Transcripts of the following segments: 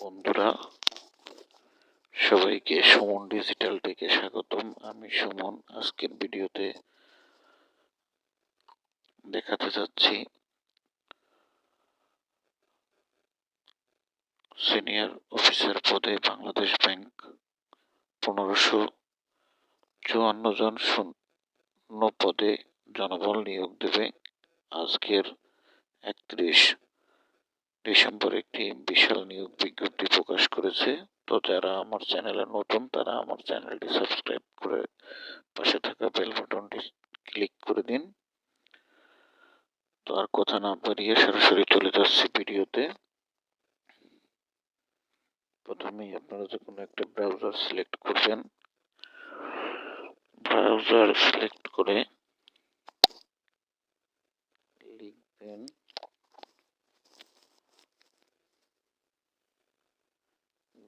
বন্ধুরা, সবাইকে সুমন ডিজিটাল টেকে স্বাগতম। আমি সুমন। আজকের ভিডিওতে দেখাতে যাচ্ছি সিনিয়র অফিসার পদে বাংলাদেশ ব্যাংক 1554 জন শূন্য পদে জনবল নিয়োগ দেবে। আজকের 31 ডিসেম্বর একটি বিশাল নিয়োগ বিজ্ঞপ্তি প্রকাশ করেছে। তো যারা আমার চ্যানেলে নতুন তারা আমার চ্যানেলটি সাবস্ক্রাইব করে পাশে থাকা বেল বাটনটি ক্লিক করে দিন। তো আর কথা না বাড়িয়ে সরাসরি চলে যাচ্ছি ভিডিওতে। প্রথমেই আপনারা যে কোনো একটা ব্রাউজার সিলেক্ট করবেন। ব্রাউজার সিলেক্ট করে লিখবেন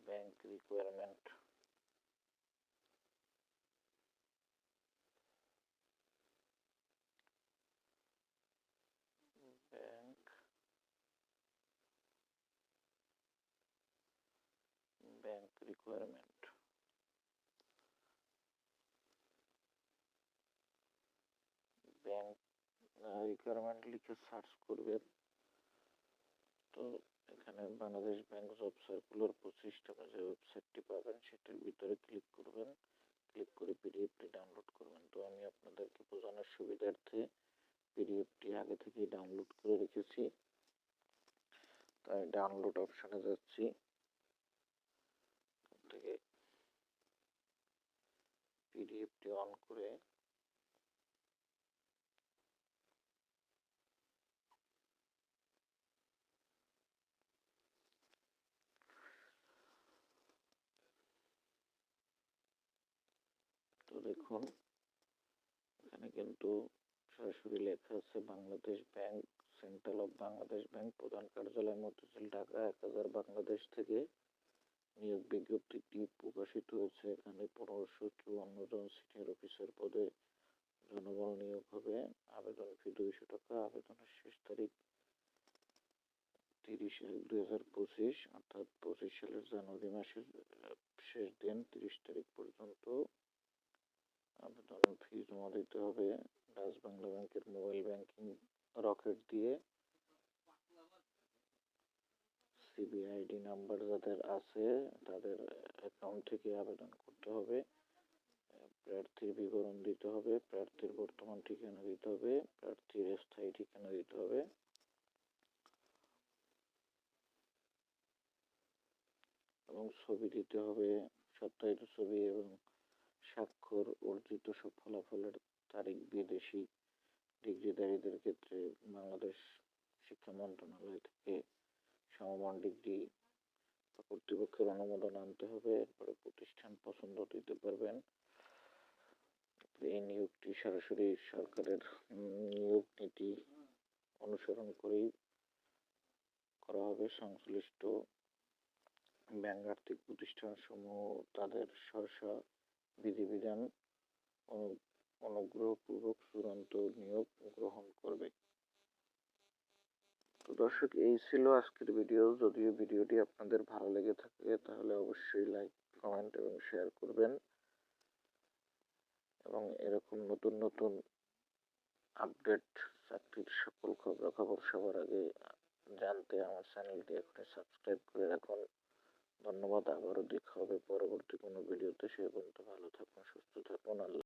bank requirement. Bank requirement bank requirement লিখে সার্চ করবেন। তো এখানে বাংলাদেশ ব্যাংক জব সার্কুলার 25 টাকা যে ওয়েবসাইটটি পাবেন সেটির ভিতরে ক্লিক করবেন। ক্লিক করে পিডিএফটি ডাউনলোড করবেন। তো আমি আপনাদেরকে বোঝানোর সুবিধার্থে পিডিএফটি আগে থেকেই ডাউনলোড করে রেখেছি। তাই ডাউনলোড অপশনে যাচ্ছি। থেকে পিডিএফটি অন করে তো দেখুন এখানে কিন্তু সরাসরি লেখা আছে Bangladesh bank, central of Bangladesh bank, প্রধান কার্যালয় মতিঝিল, ঢাকা 1000 বাংলাদেশ থেকে নিয়োগ বিজ্ঞপ্তিটি প্রকাশিত হয়েছে। এখানে 1554 জন সিনিয়র অফিসার পদে জনবল নিয়োগ হবে। আবেদন ফি 200 টাকা। আবেদনের শেষ তারিখ 30/1/2025, অর্থাৎ 25 সালের জানুয়ারি মাসের শেষ দিন 30 তারিখ পর্যন্ত আবেদন ফি জমা দিতে হবে। ডাচ বাংলা ব্যাংকের মোবাইল ব্যাংকিং রকেট দিয়ে সিবিআইডি নাম্বার যাদের আছে তাদের অ্যাকাউন্ট থেকে আবেদন করতে হবে। প্রার্থীর বিবরণ দিতে হবে, প্রার্থীর বর্তমান ঠিকানা দিতে হবে, প্রার্থীর স্থায়ী ঠিকানা দিতে হবে এবং ছবি দিতে হবে, সত্যায়িত ছবি এবং স্বাক্ষর। অর্জিত সব ফলাফলের তারিখ বিদেশি ডিগ্রিধারীদের ক্ষেত্রে বাংলাদেশ শিক্ষা মন্ত্রণালয় থেকে সমমান ডিগ্রি কর্তৃপক্ষের অনুমোদন আনতে হবে। এরপরে প্রতিষ্ঠান পছন্দ দিতে পারবেন। এই নিয়োগটি সরাসরি সরকারের নিয়োগ নীতি অনুসরণ করেই করা হবে। সংশ্লিষ্ট ব্যাংক আর্থিক প্রতিষ্ঠান সমূহ তাদের স্ব বিধিবিধান অনুগ্রহপূর্বক চূড়ান্ত নিয়োগ গ্রহণ করবে। তো দর্শক, এই ছিল আজকের ভিডিও। যদিও ভিডিওটি আপনাদের ভালো লেগে থাকে তাহলে অবশ্যই লাইক, কমেন্ট এবং শেয়ার করবেন এবং এরকম নতুন নতুন আপডেট চাকরির সকল খবরাখবর সবার আগে জানতে আমার চ্যানেলটি এখনই সাবস্ক্রাইব করে রাখুন। ধন্যবাদ। আবারও দেখা হবে পরবর্তী কোনো ভিডিওতে। সে পর্যন্ত ভালো